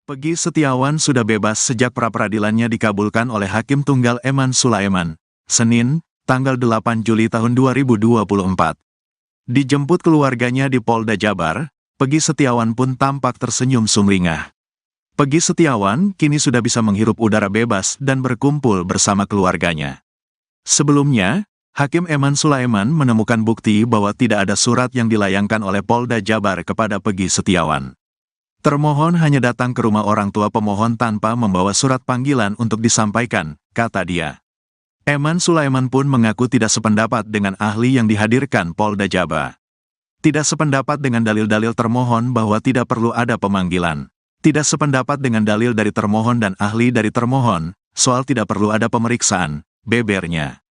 Peggy Setiawan sudah bebas sejak pra-peradilannya dikabulkan oleh Hakim Tunggal Eman Sulaiman, Senin, tanggal 8 Juli tahun 2024. Dijemput keluarganya di Polda Jabar, Peggy Setiawan pun tampak tersenyum sumringah. Peggy Setiawan kini sudah bisa menghirup udara bebas dan berkumpul bersama keluarganya. Sebelumnya, Hakim Eman Sulaiman menemukan bukti bahwa tidak ada surat yang dilayangkan oleh Polda Jabar kepada Peggy Setiawan. Termohon hanya datang ke rumah orang tua pemohon tanpa membawa surat panggilan untuk disampaikan, kata dia. Eman Sulaiman pun mengaku tidak sependapat dengan ahli yang dihadirkan Polda Jabar. Tidak sependapat dengan dalil-dalil termohon bahwa tidak perlu ada pemanggilan. Tidak sependapat dengan dalil dari termohon dan ahli dari termohon, soal tidak perlu ada pemeriksaan, bebernya.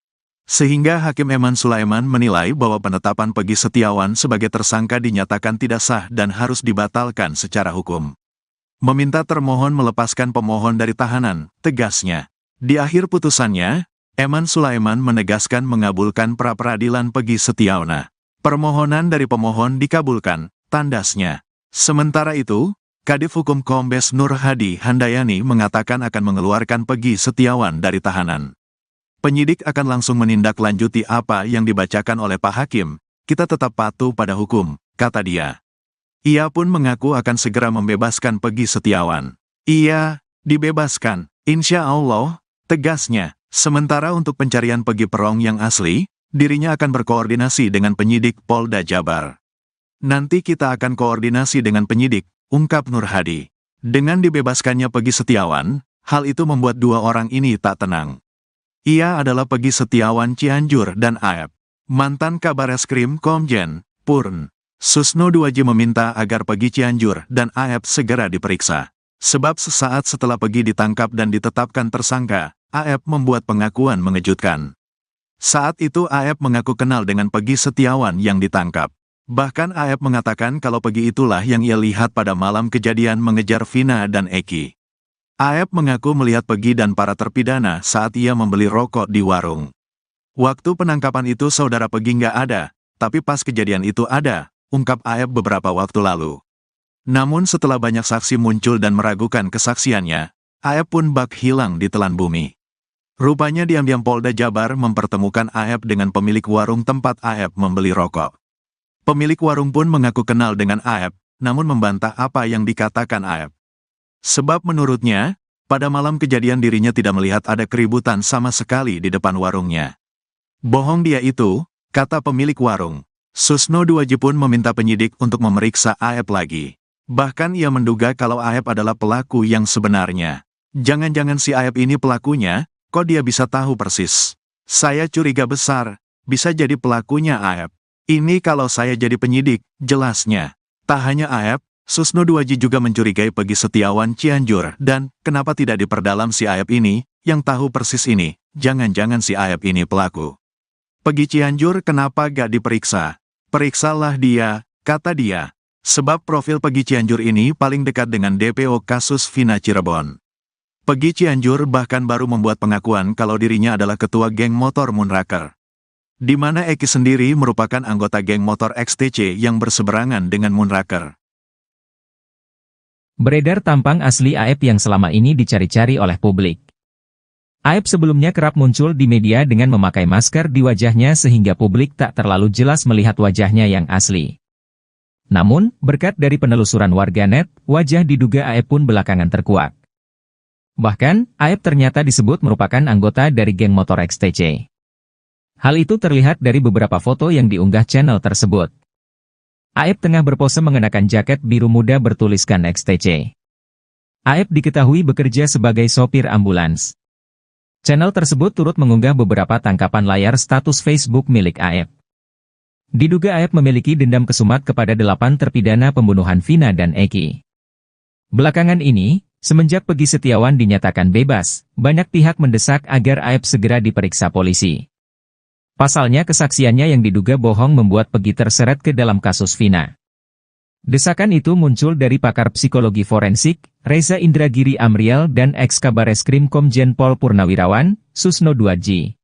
Sehingga Hakim Eman Sulaiman menilai bahwa penetapan Peggy Setiawan sebagai tersangka dinyatakan tidak sah dan harus dibatalkan secara hukum. Meminta termohon melepaskan pemohon dari tahanan, tegasnya. Di akhir putusannya, Eman Sulaiman menegaskan mengabulkan pra-peradilan Peggy Setiawan. Permohonan dari pemohon dikabulkan, tandasnya. Sementara itu, Kadif Hukum Kombes Nur Hadi Handayani mengatakan akan mengeluarkan Peggy Setiawan dari tahanan. Penyidik akan langsung menindaklanjuti apa yang dibacakan oleh Pak Hakim, kita tetap patuh pada hukum, kata dia. Ia pun mengaku akan segera membebaskan Peggy Setiawan. Ia dibebaskan, insya Allah, tegasnya. Sementara untuk pencarian Peggy Perong yang asli, dirinya akan berkoordinasi dengan penyidik Polda Jabar. Nanti kita akan koordinasi dengan penyidik, ungkap Nur Hadi. Dengan dibebaskannya Peggy Setiawan, hal itu membuat dua orang ini tak tenang. Ia adalah Peggy Setiawan Cianjur dan AF, mantan Kabareskrim Komjen, Purn. Susno Duaji meminta agar Peggy Cianjur dan AF segera diperiksa. Sebab sesaat setelah Peggy ditangkap dan ditetapkan tersangka, AF membuat pengakuan mengejutkan. Saat itu AF mengaku kenal dengan Peggy Setiawan yang ditangkap. Bahkan AF mengatakan kalau Peggy itulah yang ia lihat pada malam kejadian mengejar Vina dan Eki. AF mengaku melihat Peggy dan para terpidana saat ia membeli rokok di warung. Waktu penangkapan itu saudara Peggy nggak ada, tapi pas kejadian itu ada, ungkap AF beberapa waktu lalu. Namun setelah banyak saksi muncul dan meragukan kesaksiannya, AF pun bak hilang di telan bumi. Rupanya diam-diam Polda Jabar mempertemukan AF dengan pemilik warung tempat AF membeli rokok. Pemilik warung pun mengaku kenal dengan AF, namun membantah apa yang dikatakan AF. Sebab menurutnya, pada malam kejadian dirinya tidak melihat ada keributan sama sekali di depan warungnya. Bohong dia itu, kata pemilik warung. Susno Duaji pun meminta penyidik untuk memeriksa AF lagi. Bahkan ia menduga kalau AF adalah pelaku yang sebenarnya. Jangan-jangan si AF ini pelakunya, kok dia bisa tahu persis? Saya curiga besar, bisa jadi pelakunya AF. Ini kalau saya jadi penyidik, jelasnya. Tak hanya AF, Susno Duaji juga mencurigai Peggy Setiawan Cianjur dan kenapa tidak diperdalam si AF ini, yang tahu persis ini, jangan-jangan si AF ini pelaku. Peggy Cianjur kenapa gak diperiksa? Periksalah dia, kata dia. Sebab profil Peggy Cianjur ini paling dekat dengan DPO kasus Vina Cirebon. Peggy Cianjur bahkan baru membuat pengakuan kalau dirinya adalah ketua geng motor Moonraker. Di mana Eki sendiri merupakan anggota geng motor XTC yang berseberangan dengan Moonraker. Beredar tampang asli AF yang selama ini dicari-cari oleh publik. AF sebelumnya kerap muncul di media dengan memakai masker di wajahnya sehingga publik tak terlalu jelas melihat wajahnya yang asli. Namun, berkat dari penelusuran warganet, wajah diduga AF pun belakangan terkuak. Bahkan, AF ternyata disebut merupakan anggota dari geng motor XTC. Hal itu terlihat dari beberapa foto yang diunggah channel tersebut. AF tengah berpose mengenakan jaket biru muda bertuliskan XTC. AF diketahui bekerja sebagai sopir ambulans. Channel tersebut turut mengunggah beberapa tangkapan layar status Facebook milik AF. Diduga AF memiliki dendam kesumat kepada 8 terpidana pembunuhan Vina dan Eki. Belakangan ini, semenjak Peggy Setiawan dinyatakan bebas, banyak pihak mendesak agar AF segera diperiksa polisi. Pasalnya kesaksiannya yang diduga bohong membuat Peggy terseret ke dalam kasus Vina. Desakan itu muncul dari pakar psikologi forensik, Reza Indragiri Amriel dan ex-Kabareskrim Komjen Pol Purnawirawan, Susno Duaji.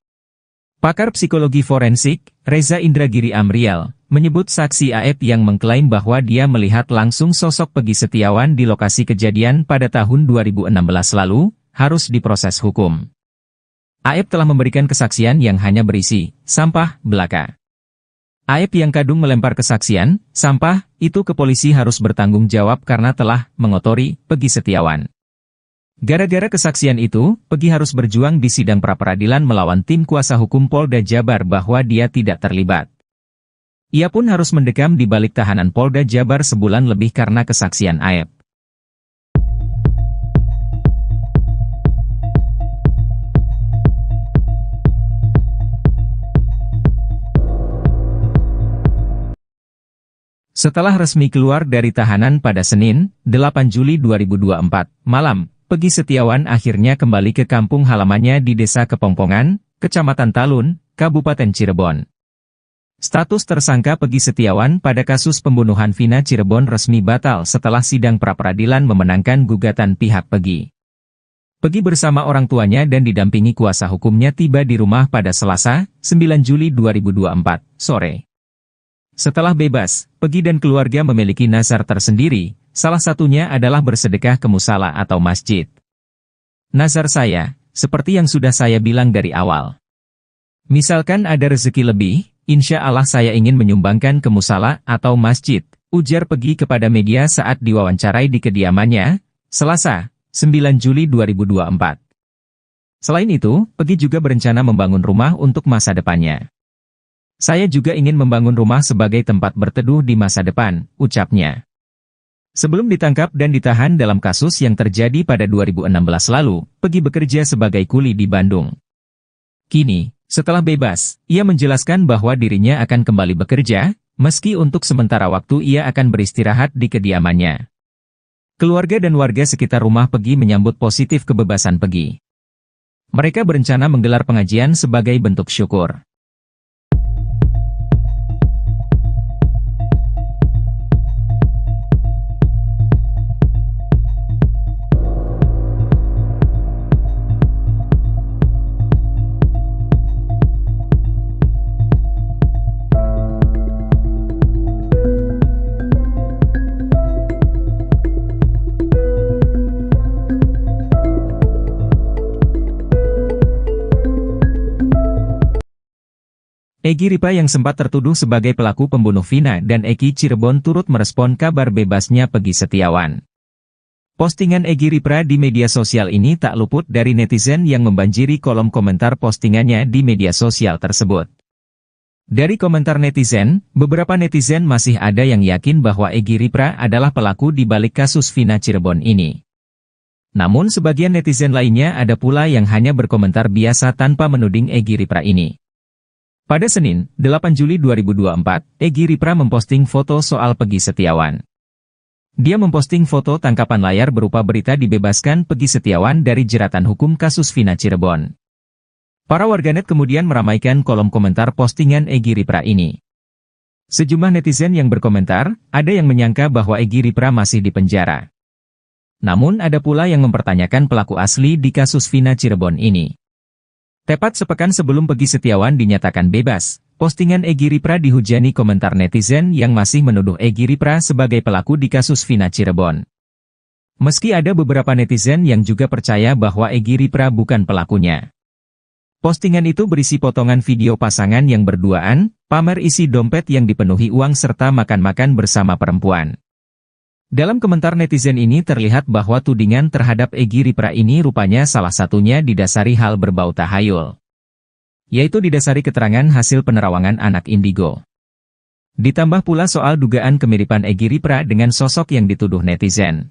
Pakar psikologi forensik, Reza Indragiri Amriel, menyebut saksi Aep yang mengklaim bahwa dia melihat langsung sosok Peggy Setiawan di lokasi kejadian pada tahun 2016 lalu, harus diproses hukum. Aep telah memberikan kesaksian yang hanya berisi sampah belaka. Aep yang kadung melempar kesaksian, sampah, itu ke polisi harus bertanggung jawab karena telah mengotori Peggy Setiawan. Gara-gara kesaksian itu, Peggy harus berjuang di sidang pra-peradilan melawan tim kuasa hukum Polda Jabar bahwa dia tidak terlibat. Ia pun harus mendekam di balik tahanan Polda Jabar sebulan lebih karena kesaksian Aep. Setelah resmi keluar dari tahanan pada Senin, 8 Juli 2024, malam, Peggy Setiawan akhirnya kembali ke kampung halamannya di Desa Kepongpongan, Kecamatan Talun, Kabupaten Cirebon. Status tersangka Peggy Setiawan pada kasus pembunuhan Vina Cirebon resmi batal setelah sidang pra-peradilan memenangkan gugatan pihak Peggy. Peggy bersama orang tuanya dan didampingi kuasa hukumnya tiba di rumah pada Selasa, 9 Juli 2024, sore. Setelah bebas, Peggy dan keluarga memiliki nazar tersendiri, salah satunya adalah bersedekah ke musala atau masjid. Nazar saya, seperti yang sudah saya bilang dari awal. Misalkan ada rezeki lebih, insya Allah saya ingin menyumbangkan ke musala atau masjid, ujar Peggy kepada media saat diwawancarai di kediamannya, Selasa, 9 Juli 2024. Selain itu, Peggy juga berencana membangun rumah untuk masa depannya. Saya juga ingin membangun rumah sebagai tempat berteduh di masa depan, ucapnya. Sebelum ditangkap dan ditahan dalam kasus yang terjadi pada 2016 lalu, Peggy bekerja sebagai kuli di Bandung. Kini, setelah bebas, ia menjelaskan bahwa dirinya akan kembali bekerja, meski untuk sementara waktu ia akan beristirahat di kediamannya. Keluarga dan warga sekitar rumah Peggy menyambut positif kebebasan Peggy. Mereka berencana menggelar pengajian sebagai bentuk syukur. Egy Ripa yang sempat tertuduh sebagai pelaku pembunuh Vina dan Eki Cirebon turut merespon kabar bebasnya Peggy Setiawan. Postingan Egy Ripa di media sosial ini tak luput dari netizen yang membanjiri kolom komentar postingannya di media sosial tersebut. Dari komentar netizen, beberapa netizen masih ada yang yakin bahwa Egy Ripa adalah pelaku di balik kasus Vina Cirebon ini. Namun sebagian netizen lainnya ada pula yang hanya berkomentar biasa tanpa menuding Egy Ripa ini. Pada Senin, 8 Juli 2024, Egy Ripa memposting foto soal Peggy Setiawan. Dia memposting foto tangkapan layar berupa berita dibebaskan Peggy Setiawan dari jeratan hukum kasus Vina Cirebon. Para warganet kemudian meramaikan kolom komentar postingan Egy Ripa ini. Sejumlah netizen yang berkomentar, ada yang menyangka bahwa Egy Ripa masih di penjara. Namun ada pula yang mempertanyakan pelaku asli di kasus Vina Cirebon ini. Tepat sepekan sebelum Peggy Setiawan dinyatakan bebas, postingan Egy Ripa dihujani komentar netizen yang masih menuduh Egy Ripa sebagai pelaku di kasus Vina Cirebon. Meski ada beberapa netizen yang juga percaya bahwa Egy Ripa bukan pelakunya. Postingan itu berisi potongan video pasangan yang berduaan, pamer isi dompet yang dipenuhi uang serta makan-makan bersama perempuan. Dalam komentar netizen ini terlihat bahwa tudingan terhadap Egy Ripa ini rupanya salah satunya didasari hal berbau tahayul. Yaitu didasari keterangan hasil penerawangan anak indigo. Ditambah pula soal dugaan kemiripan Egy Ripa dengan sosok yang dituduh netizen.